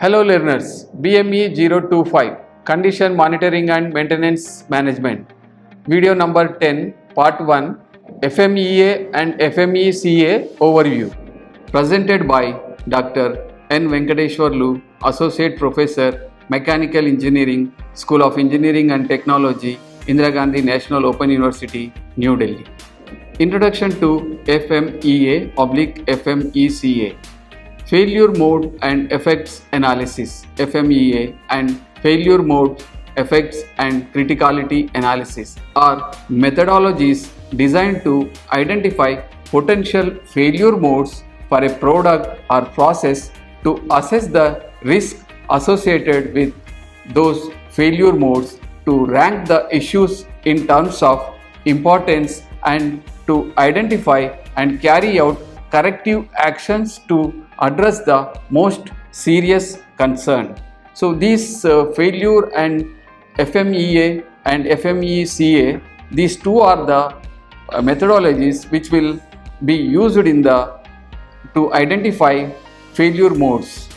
Hello learners, BME 025 Condition Monitoring and Maintenance Management. Video number 10, Part 1, FMEA and FMECA Overview. Presented by Dr. N. Venkateshwarlu, Associate Professor, Mechanical Engineering, School of Engineering and Technology, Indira Gandhi National Open University, New Delhi. Introduction to FMEA/FMECA. Failure Mode and Effects Analysis (FMEA) and Failure Mode, Effects and Criticality Analysis are methodologies designed to identify potential failure modes for a product or process to assess the risk associated with those failure modes, to rank the issues in terms of importance, and to identify and carry out corrective actions to address the most serious concern. So these failure and FMEA and FMECA, these two are the methodologies which will be used to identify failure modes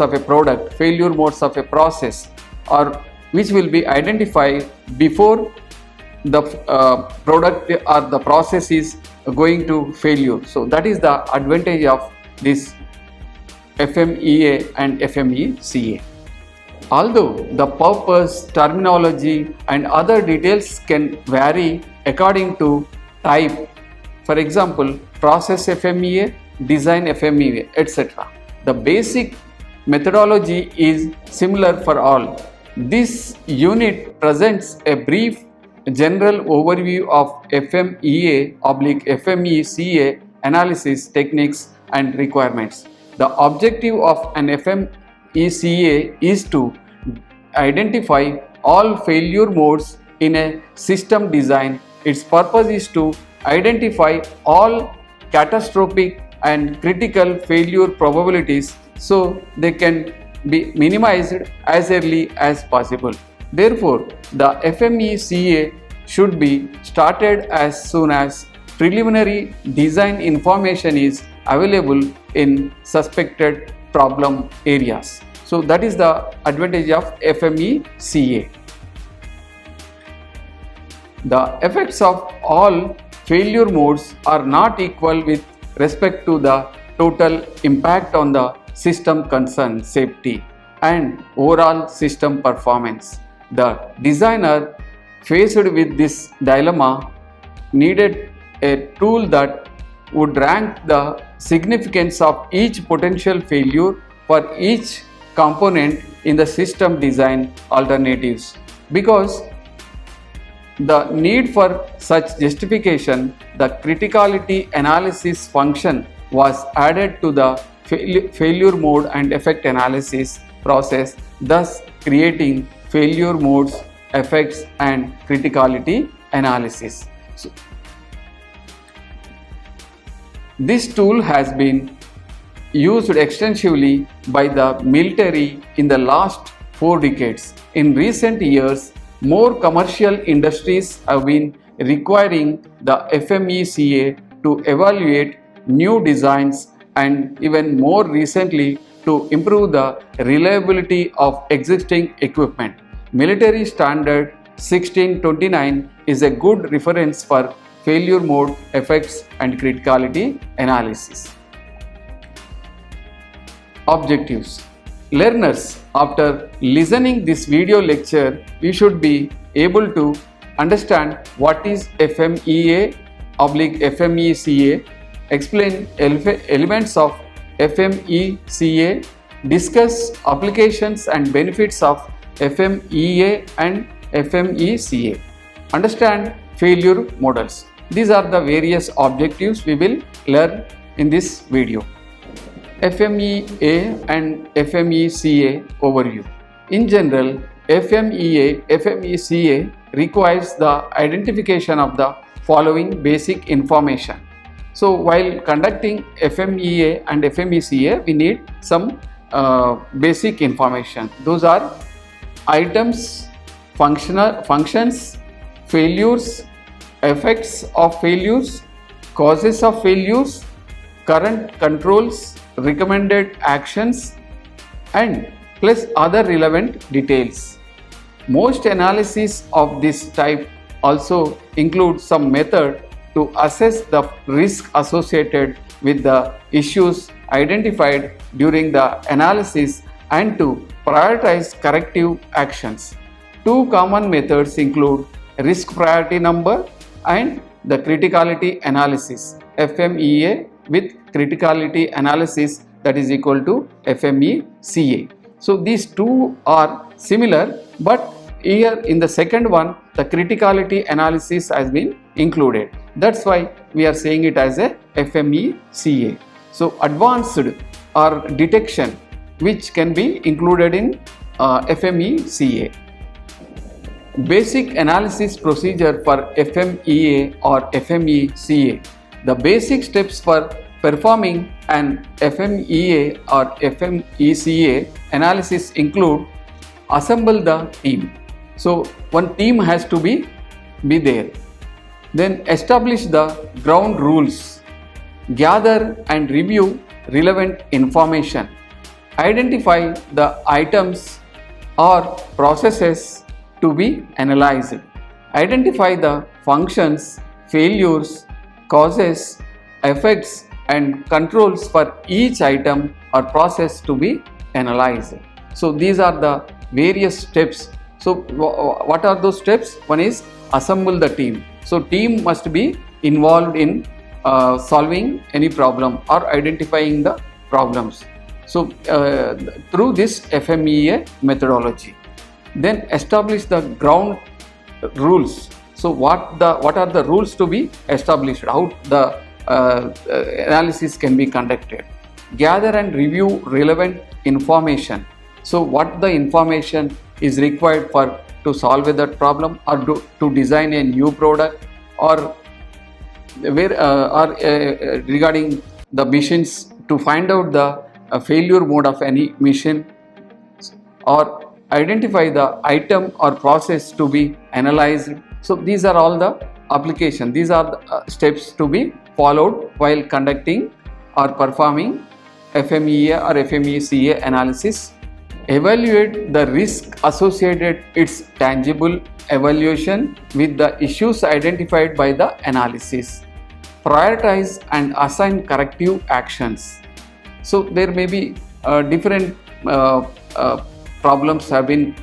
of a product, failure modes of a process, or which will be identified before the product or the process is going to failure. So that is the advantage of this FMEA and FMECA. Although the purpose, terminology and other details can vary according to type, for example process FMEA, design FMEA, etc., the basic methodology is similar for all. This unit presents a brief general overview of FMEA/FMECA analysis techniques and requirements. The objective of an FMECA is to identify all failure modes in a system design. Its purpose is to identify all catastrophic and critical failure probabilities so they can be minimized as early as possible. Therefore, the FMECA should be started as soon as preliminary design information is available in suspected problem areas. So that is the advantage of FMECA. The effects of all failure modes are not equal with respect to the total impact on the system concern, safety, and overall system performance. The designer, faced with this dilemma, needed a tool that would rank the significance of each potential failure for each component in the system design alternatives. Because the need for such justification, the criticality analysis function was added to the failure mode and effect analysis process, thus creating failure modes, effects and criticality analysis. So, this tool has been used extensively by the military in the last 4 decades. In recent years, more commercial industries have been requiring the FMECA to evaluate new designs, and even more recently to improve the reliability of existing equipment. Military Standard 1629 is a good reference for failure mode, effects and criticality analysis. Objectives. Learners, after listening this video lecture, we should be able to understand what is FMEA/FMECA, explain elements of FMECA, discuss applications and benefits of FMEA and FMECA, understand failure models. These are the various objectives we will learn in this video. FMEA and FMECA overview. In general, FMEA/FMECA requires the identification of the following basic information. So while conducting FMEA and FMECA, we need some basic information. Those are items, functions, failures, effects of failures, causes of failures, current controls, recommended actions, and plus other relevant details. Most analyses of this type also include some method to assess the risk associated with the issues identified during the analysis and to prioritize corrective actions. Two common methods include risk priority number and the criticality analysis, FMEA, with criticality analysis that is equal to FMECA. So these two are similar, but here in the second one the criticality analysis has been included. That's why we are saying it as a FMECA. So advanced or detection, which can be included in FMECA. Basic analysis procedure for FMEA or FMECA. The basic steps for performing an FMEA or FMECA analysis include: assemble the team. So one team has to be there. Then establish the ground rules. Gather and review relevant information. Identify the items or processes to be analyzed. Identify the functions, failures, causes, effects and controls for each item or process to be analyzed. So these are the various steps. So what are those steps? One is assemble the team. So team must be involved in solving any problem or identifying the problems. So through this FMEA methodology. Then establish the ground rules. So what are the rules to be established? How the analysis can be conducted. Gather and review relevant information. So what the information is required for to solve that problem or to design a new product, or regarding the machines, to find out the failure mode of any machine, or identify the item or process to be analyzed. So these are all the application. These are the steps to be followed while conducting or performing FMEA or FMECA analysis. Evaluate the risk associated, its tangible evaluation with the issues identified by the analysis. Prioritize and assign corrective actions. So there may be different problems have been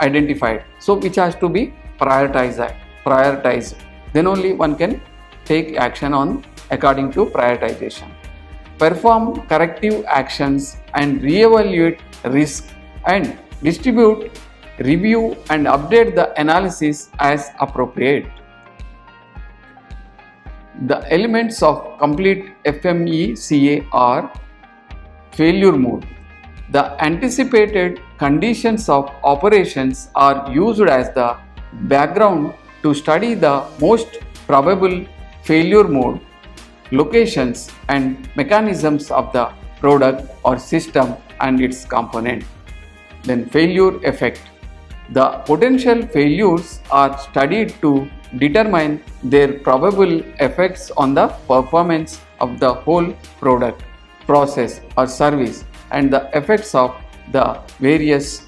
identified, so which has to be prioritized. Then only one can take action on according to prioritization. Perform corrective actions and reevaluate risk, and distribute, review and update the analysis as appropriate. The elements of complete FMECA are: failure mode. The anticipated conditions of operations are used as the background to study the most probable failure mode, locations and mechanisms of the product or system and its component. Then failure effect. The potential failures are studied to determine their probable effects on the performance of the whole product, process or service, and the effects of the various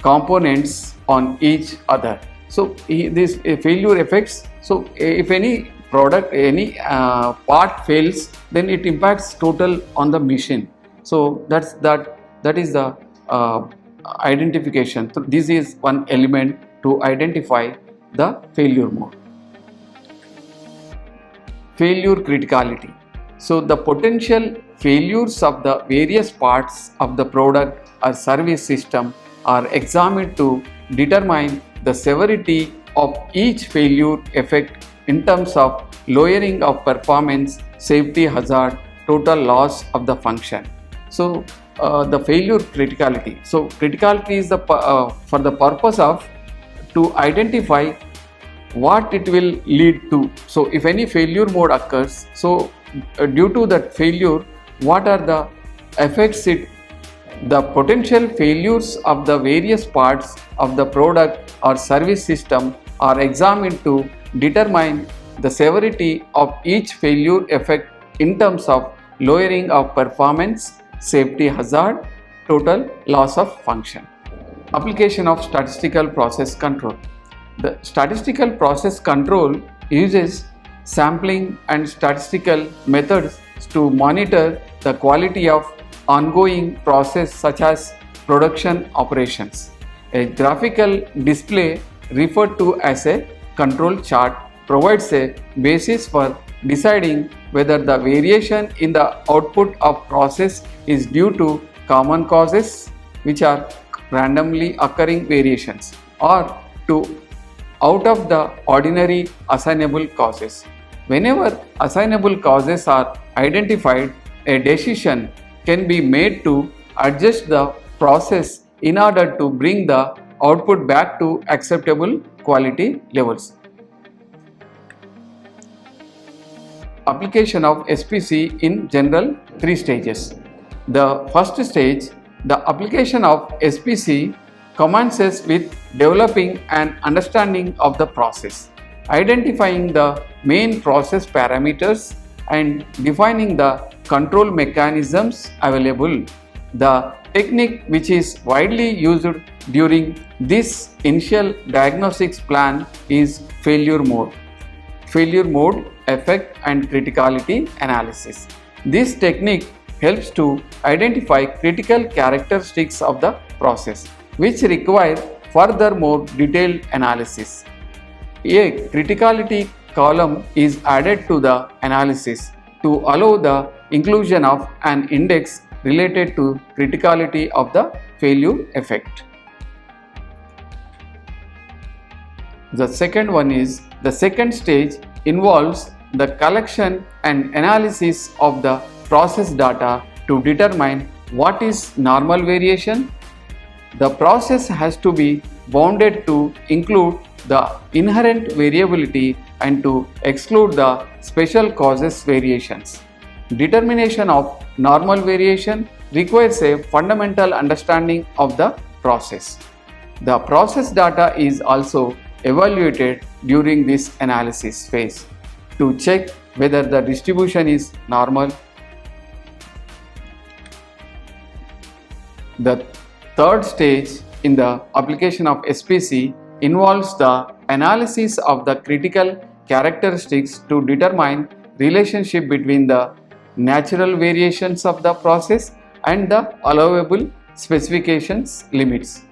components on each other. So these failure effects, so if any product, any part fails, then it impacts total on the machine. So that is the identification. So this is one element to identify the failure mode. Failure criticality. So the potential failures of the various parts of the product or service system are examined to determine the severity of each failure effect in terms of lowering of performance, safety hazard, total loss of the function. So the failure criticality. So criticality is the for the purpose of to identify what it will lead to. So if any failure mode occurs, so due to that failure, what are the effects the potential failures of the various parts of the product or service system are examined to determine the severity of each failure effect in terms of lowering of performance, safety hazard, total loss of function. Application of statistical process control. The statistical process control uses sampling and statistical methods to monitor the quality of ongoing process such as production operations. A graphical display referred to as a control chart provides a basis for deciding whether the variation in the output of process is due to common causes, which are randomly occurring variations, or to out of the ordinary assignable causes. Whenever assignable causes are identified, a decision can be made to adjust the process in order to bring the output back to acceptable quality levels. Application of SPC in general, 3 stages. The first stage, the application of SPC commences with developing an understanding of the process, identifying the main process parameters and defining the control mechanisms available. The technique which is widely used during this initial diagnostics plan is failure mode, effect and criticality analysis. This technique helps to identify critical characteristics of the process which require further more detailed analysis. A criticality column is added to the analysis to allow the inclusion of an index related to criticality of the failure effect. The second one is the second stage involves the collection and analysis of the process data to determine what is normal variation. The process has to be bounded to include the inherent variability and to exclude the special causes variations. Determination of normal variation requires a fundamental understanding of the process. The process data is also evaluated during this analysis phase to check whether the distribution is normal. The third stage in the application of SPC involves the analysis of the critical characteristics to determine relationship between the natural variations of the process and the allowable specifications limits.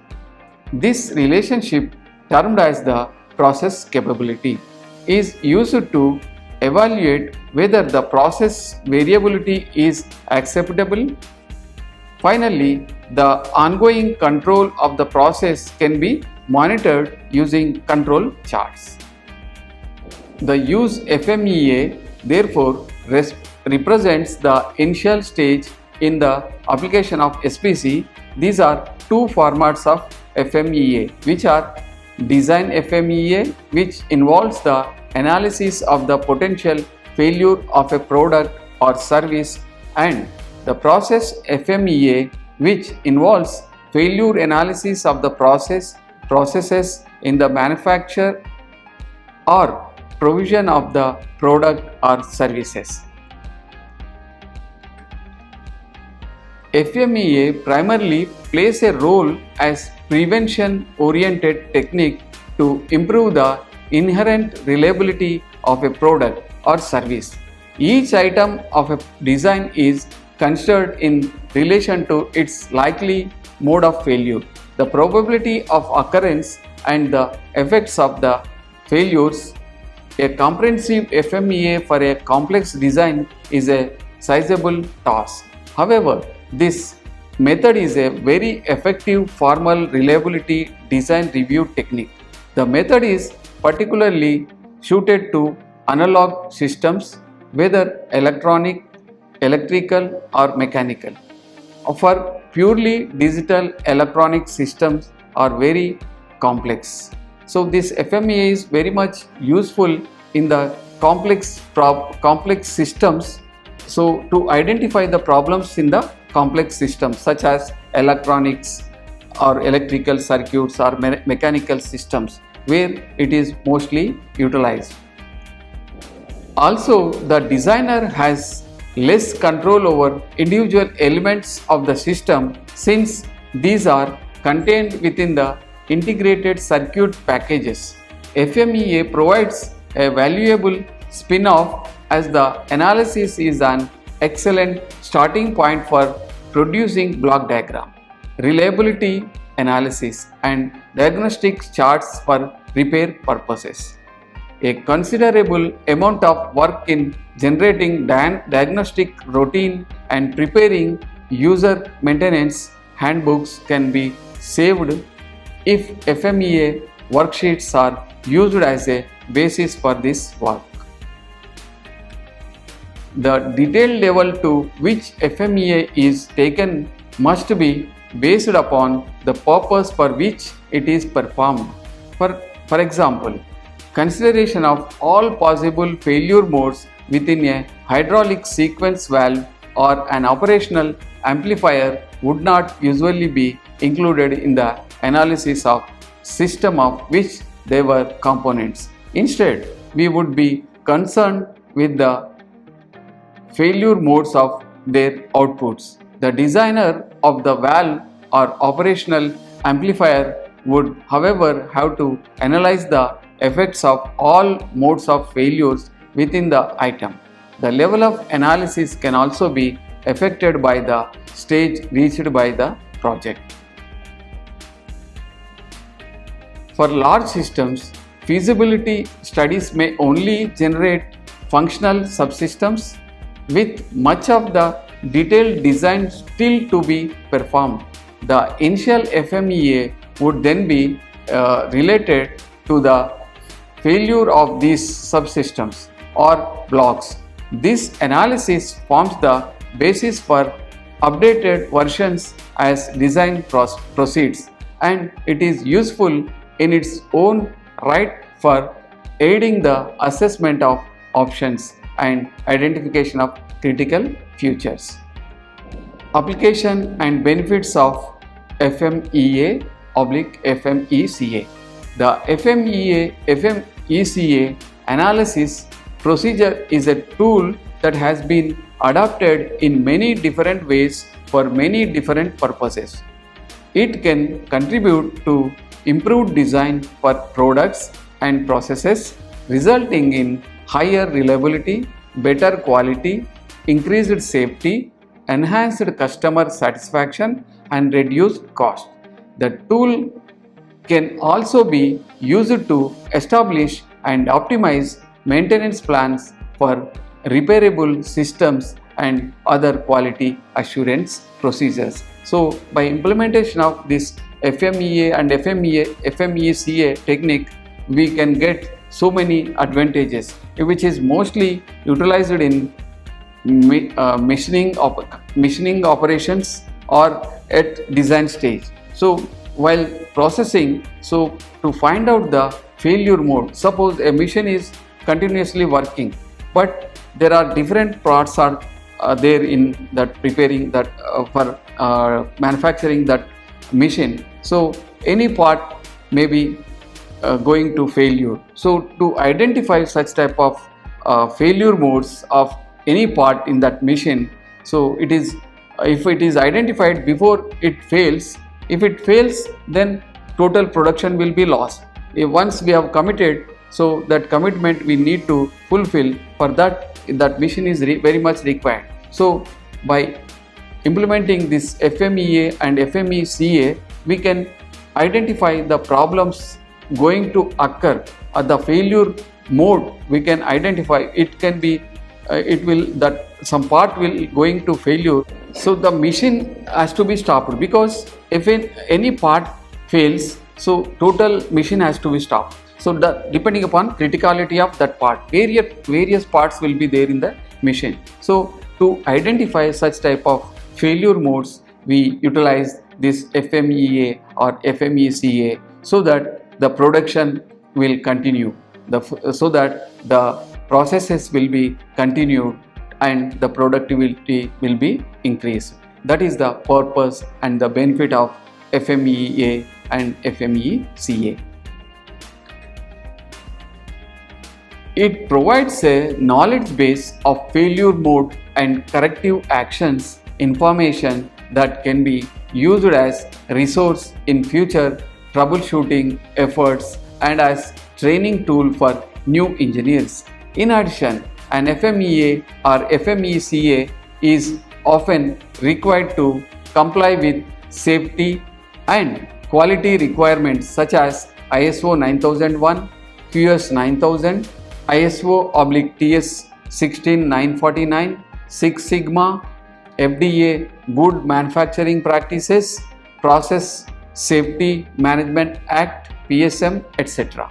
This relationship, termed as the process capability, is used to evaluate whether the process variability is acceptable. Finally, the ongoing control of the process can be monitored using control charts. The use FMEA therefore represents the initial stage in the application of SPC. These are 2 formats of FMEA, which are design FMEA, which involves the analysis of the potential failure of a product or service, and the process FMEA, which involves failure analysis of the processes in the manufacture or provision of the product or services. FMEA primarily plays a role as prevention-oriented technique to improve the inherent reliability of a product or service. Each item of a design is considered in relation to its likely mode of failure, the probability of occurrence and the effects of the failures. A comprehensive FMEA for a complex design is a sizable task. However, this method is a very effective formal reliability design review technique. The method is particularly suited to analog systems, whether electronic, electrical or mechanical. For purely digital electronic systems are very complex. So this FMEA is very much useful in the complex systems. So to identify the problems in the complex systems such as electronics or electrical circuits or mechanical systems, where it is mostly utilized. Also, the designer has less control over individual elements of the system since these are contained within the integrated circuit packages. FMEA provides a valuable spin-off as the analysis is an excellent starting point for producing block diagram, reliability analysis and diagnostic charts for repair purposes. A considerable amount of work in generating diagnostic routine and preparing user maintenance handbooks can be saved if FMEA worksheets are used as a basis for this work. The detailed level to which FMEA is taken must be based upon the purpose for which it is performed. For example, consideration of all possible failure modes within a hydraulic sequence valve or an operational amplifier would not usually be included in the analysis of system of which they were components. Instead, we would be concerned with the failure modes of their outputs. The designer of the valve or operational amplifier would, however, have to analyze the effects of all modes of failures within the item. The level of analysis can also be affected by the stage reached by the project. For large systems, feasibility studies may only generate functional subsystems with much of the detailed design still to be performed. The initial FMEA would then be related to the failure of these subsystems or blocks. This analysis forms the basis for updated versions as design proceeds, and it is useful in its own right for aiding the assessment of options and identification of critical features. Application and benefits of FMEA/FMECA. The FMEA/FMECA analysis procedure is a tool that has been adopted in many different ways for many different purposes. It can contribute to improved design for products and processes, resulting in higher reliability, better quality, increased safety, enhanced customer satisfaction, and reduced cost. The tool can also be used to establish and optimize maintenance plans for repairable systems and other quality assurance procedures. So, by implementation of this FMEA and FMECA technique, we can get so many advantages, which is mostly utilized in machining operations or at design stage. So while processing, so to find out the failure mode, suppose a machine is continuously working, but there are different parts are there in that preparing that for manufacturing that machine. So any part may be going to failure. So to identify such type of failure modes of any part in that machine, so it is, if it is identified before it fails, if it fails, then total production will be lost. Once we have committed, so that commitment we need to fulfill, for that machine is very much required. So by implementing this FMEA and FMECA, we can identify the problems going to occur at the failure mode. We can identify it can be that some part will going to failure, so the machine has to be stopped, because if any part fails, so total machine has to be stopped. So depending upon criticality of that part, various parts will be there in the machine. So to identify such type of failure modes, we utilize this FMEA or FMECA, so that the production will continue, so that the processes will be continued and the productivity will be increased. That is the purpose and the benefit of FMEA and FMECA. It provides a knowledge base of failure mode and corrective actions information that can be used as resource in future troubleshooting efforts and as training tool for new engineers. In addition, an FMEA or FMECA is often required to comply with safety and quality requirements such as ISO 9001, QS 9000, ISO/TS 16949, Six Sigma, FDA Good Manufacturing Practices, Process Safety Management Act, PSM, etc.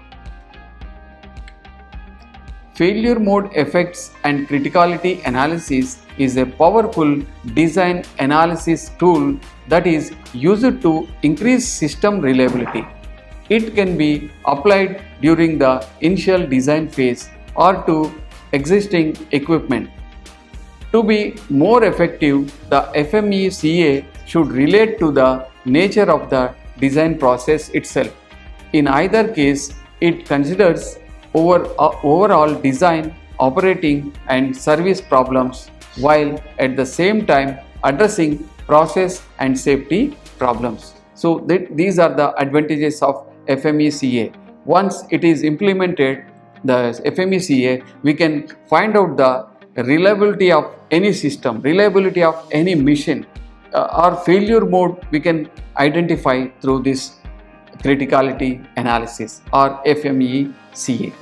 Failure mode effects and criticality analysis is a powerful design analysis tool that is used to increase system reliability. It can be applied during the initial design phase or to existing equipment. To be more effective, the FMECA should relate to the nature of the design process itself. In either case, it considers overall design, operating and service problems while at the same time addressing process and safety problems. So these are the advantages of FMECA. Once it is implemented, the FMECA, we can find out the reliability of any system, reliability of any machine, or failure mode we can identify through this criticality analysis or FMECA.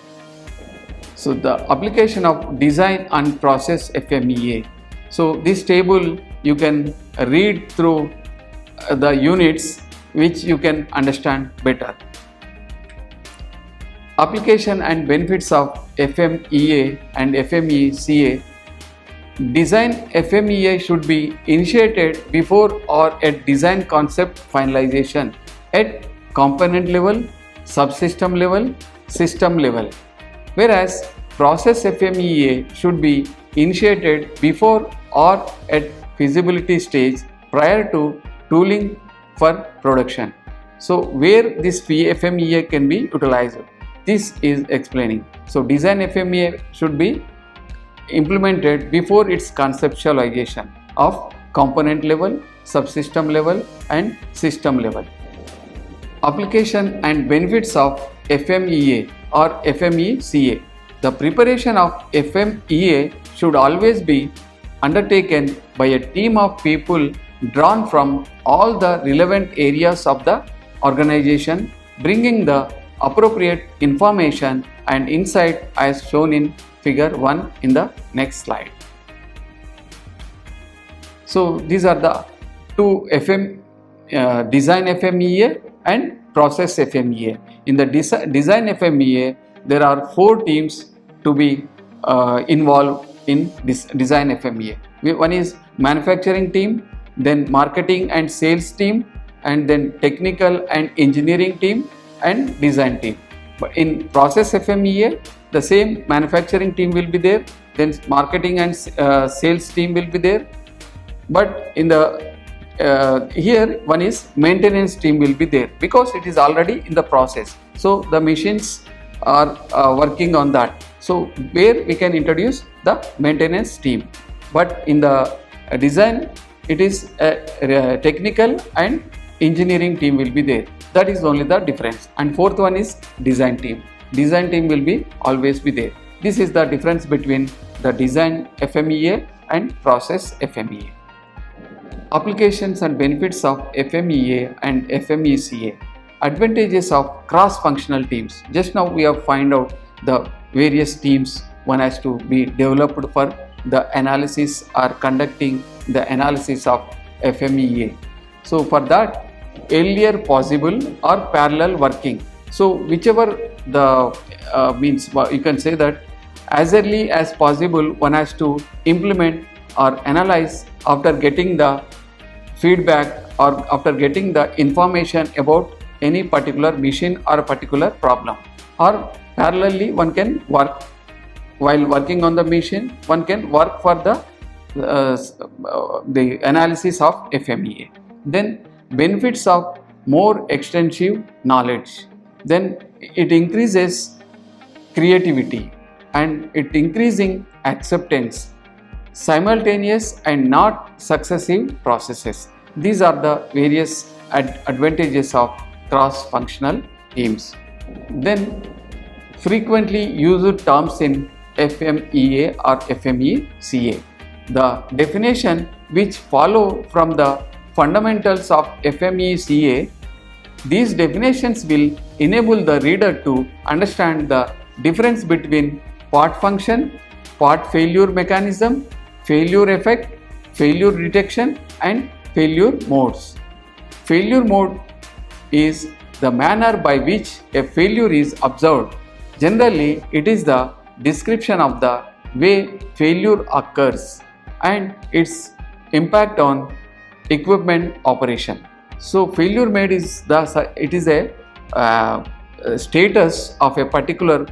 So the application of design and process FMEA. So this table you can read through the units which you can understand better. Application and benefits of FMEA and FMECA. Design FMEA should be initiated before or at design concept finalization at component level, subsystem level, system level. Whereas process FMEA should be initiated before or at feasibility stage prior to tooling for production. So where this FMEA can be utilized, this is explaining. So design FMEA should be implemented before its conceptualization of component level, subsystem level and system level. Application and benefits of FMEA or FMECA. The preparation of FMEA should always be undertaken by a team of people drawn from all the relevant areas of the organization, bringing the appropriate information and insight as shown in figure 1 in the next slide. So these are the two design FMEA and process FMEA. In the design FMEA, there are 4 teams to be involved in this design FMEA. One is manufacturing team, then marketing and sales team, and then technical and engineering team and design team. But in process FMEA, the same manufacturing team will be there, then marketing and sales team will be there. But in the here one is maintenance team will be there because it is already in the process. So the machines are working on that. So where we can introduce the maintenance team. But in the design, it is a technical and engineering team will be there. That is only the difference. And fourth one is design team. Design team will be always be there. This is the difference between the design FMEA and process FMEA. Applications and benefits of FMEA and FMECA. Advantages of cross-functional teams. Just now we have find out the various teams one has to be developed for the analysis or conducting the analysis of FMEA. So for that, earlier possible or parallel working. So whichever the means, you can say that as early as possible one has to implement or analyze after getting the feedback or after getting the information about any particular machine or a particular problem. Or parallelly one can work while working on the machine, one can work for the analysis of FMEA. Then benefits of more extensive knowledge. Then it increases creativity and it increasing acceptance simultaneous and not successive processes. These are the various advantages of cross-functional teams. Then frequently used terms in FMEA or FMECA. The definition which follow from the fundamentals of FMECA, these definitions will enable the reader to understand the difference between part function, part failure mechanism, failure effect, failure detection and failure modes. Failure mode is the manner by which a failure is observed. Generally, it is the description of the way failure occurs and its impact on equipment operation. So, failure mode is a status of a particular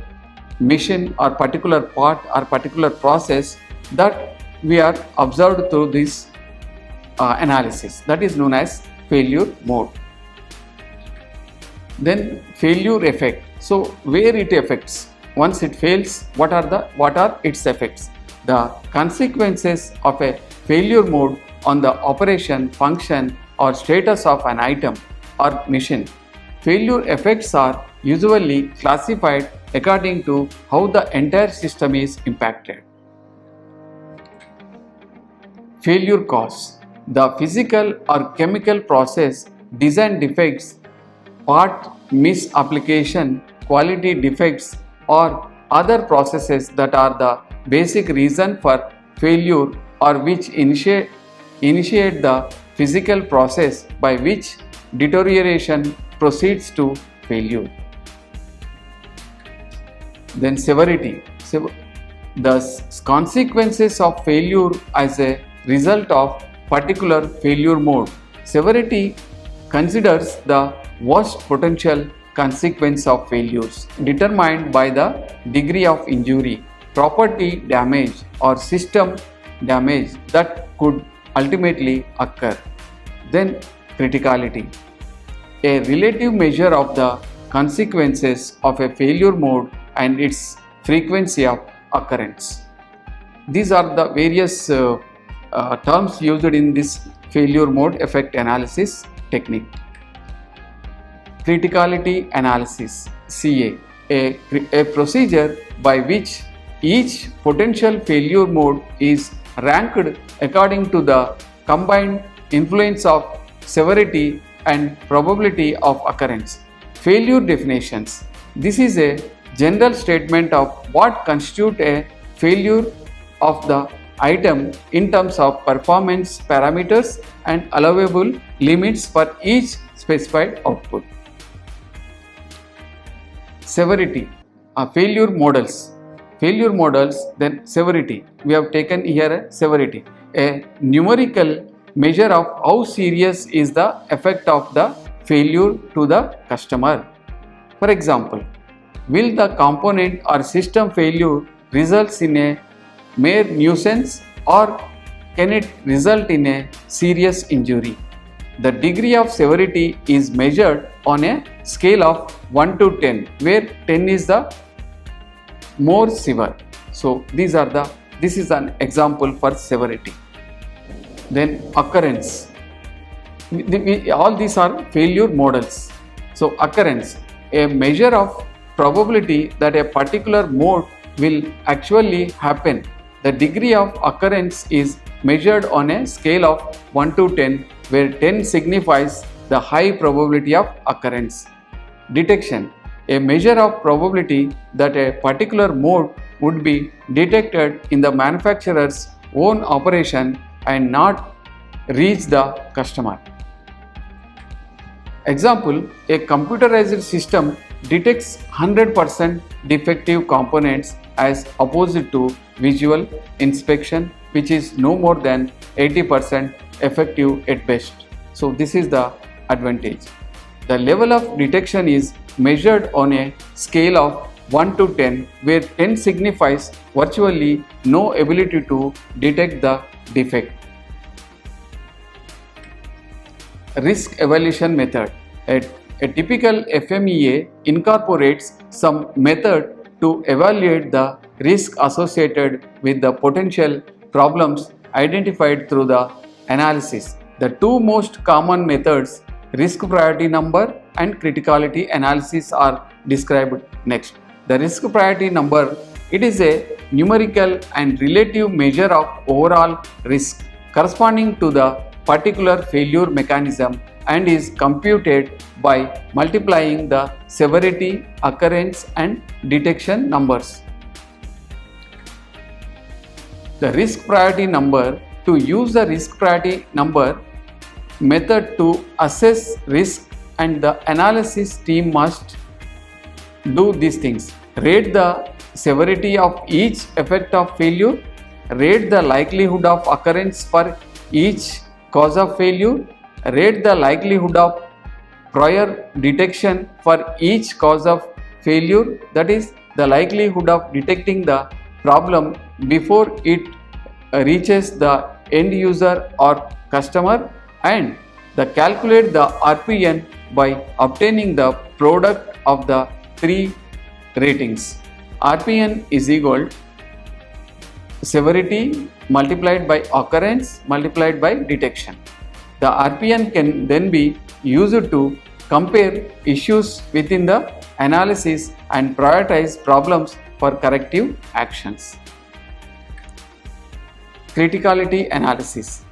mission or particular part or particular process that we are observed through this analysis, that is known as failure mode. Then failure effect. So where it affects, once it fails, what are its effects? The consequences of a failure mode on the operation, function or status of an item or mission. Failure effects are usually classified according to how the entire system is impacted. Failure cause. The physical or chemical process, design defects, part misapplication, quality defects or other processes that are the basic reason for failure or which initiate the physical process by which deterioration proceeds to failure. Then severity. The consequences of failure as a result of particular failure mode. Severity considers the worst potential consequence of failures determined by the degree of injury, property damage or system damage that could ultimately occur. Then criticality. A relative measure of the consequences of a failure mode and its frequency of occurrence. These are the various terms used in this failure mode effect analysis technique. Criticality analysis, CA, a procedure by which each potential failure mode is ranked according to the combined influence of severity and probability of occurrence. Failure definitions. This is a general statement of what constitutes a failure of the item in terms of performance parameters and allowable limits for each specified output. Severity. Failure models. Failure models, then severity. We have taken here a severity, a numerical measure of how serious is the effect of the failure to the customer. For example, will the component or system failure results in a mere nuisance or can it result in a serious injury? The degree of severity is measured on a scale of 1 to 10, where 10 is the more severe. So this is an example for severity. Then occurrence. All these are failure models. So occurrence, a measure of probability that a particular mode will actually happen. The degree of occurrence is measured on a scale of 1 to 10, where 10 signifies the high probability of occurrence. Detection, a measure of probability that a particular mode would be detected in the manufacturer's own operation and not reach the customer. Example, a computerized system detects 100% defective components as opposed to visual inspection, which is no more than 80% effective at best. So this is the advantage. The level of detection is measured on a scale of 1 to 10, where 10 signifies virtually no ability to detect the defect. Risk evaluation method. A typical FMEA incorporates some method to evaluate the risk associated with the potential problems identified through the analysis. The two most common methods, risk priority number and criticality analysis, are described next. The risk priority number, it is a numerical and relative measure of overall risk corresponding to the particular failure mechanism and is computed by multiplying the severity, occurrence and detection numbers. The risk priority number, to use the risk priority number method to assess risk, and the analysis team must do these things: rate the severity of each effect of failure, rate the likelihood of occurrence for each cause of failure, rate the likelihood of prior detection for each cause of failure, that is the likelihood of detecting the problem before it reaches the end user or customer, and the calculate the RPN by obtaining the product of the three ratings. RPN is equal to severity multiplied by occurrence multiplied by detection. The RPN can then be used to compare issues within the analysis and prioritize problems for corrective actions. Criticality analysis.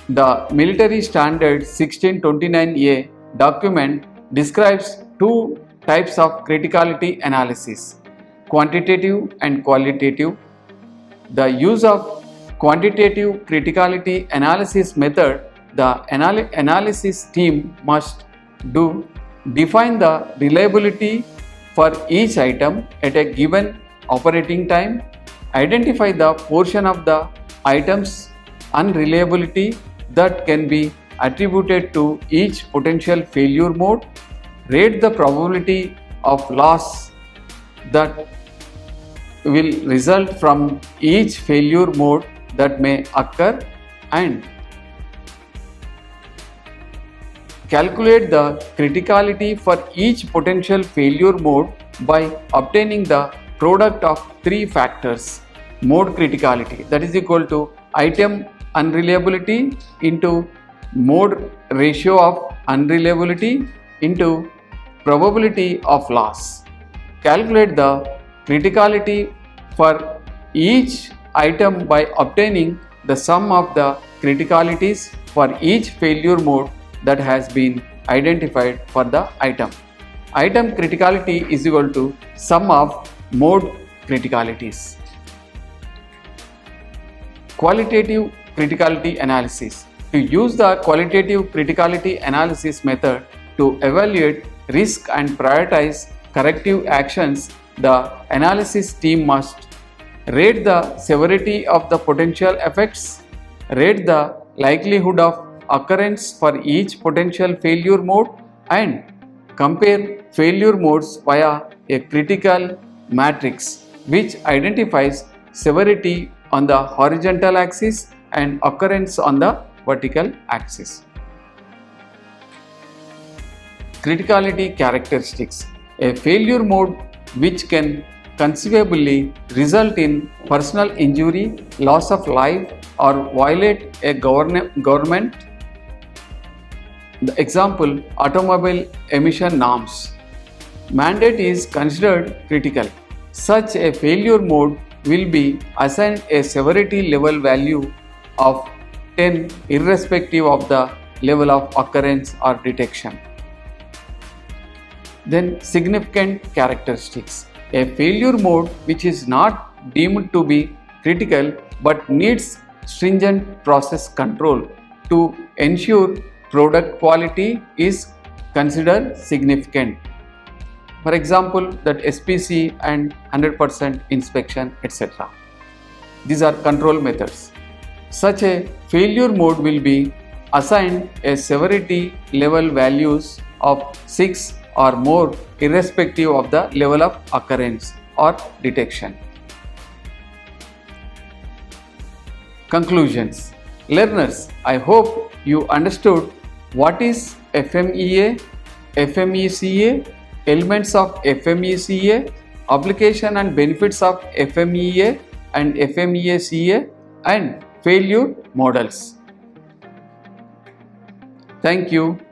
The Military Standard 1629A document describes two types of criticality analysis: quantitative and qualitative. The use of quantitative criticality analysis method, the analysis team must define the reliability for each item at a given operating time, identify the portion of the item's unreliability that can be attributed to each potential failure mode, rate the probability of loss that will result from each failure mode that may occur, and calculate the criticality for each potential failure mode by obtaining the product of three factors: mode criticality, that is equal to item unreliability into mode ratio of unreliability into probability of loss. Calculate the criticality for each item by obtaining the sum of the criticalities for each failure mode that has been identified for the item. Item criticality is equal to sum of mode criticalities. Qualitative criticality analysis. To use the qualitative criticality analysis method to evaluate risk and prioritize corrective actions, the analysis team must rate the severity of the potential effects, rate the likelihood of occurrence for each potential failure mode, and compare failure modes via a critical matrix which identifies severity on the horizontal axis and occurrence on the vertical axis. Criticality characteristics. A failure mode which can conceivably result in personal injury, loss of life, or violate a government. The example, automobile emission norms. Mandate is considered critical. Such a failure mode will be assigned a severity level value of 10 irrespective of the level of occurrence or detection. Then significant characteristics. A failure mode which is not deemed to be critical but needs stringent process control to ensure product quality is considered significant. For example, that SPC and 100% inspection, etc. These are control methods. Such a failure mode will be assigned a severity level values of 6 or more irrespective of the level of occurrence or detection. Conclusions. Learners, I hope you understood what is FMEA, FMECA, elements of FMECA, application and benefits of FMEA and FMECA, and failure models. Thank you.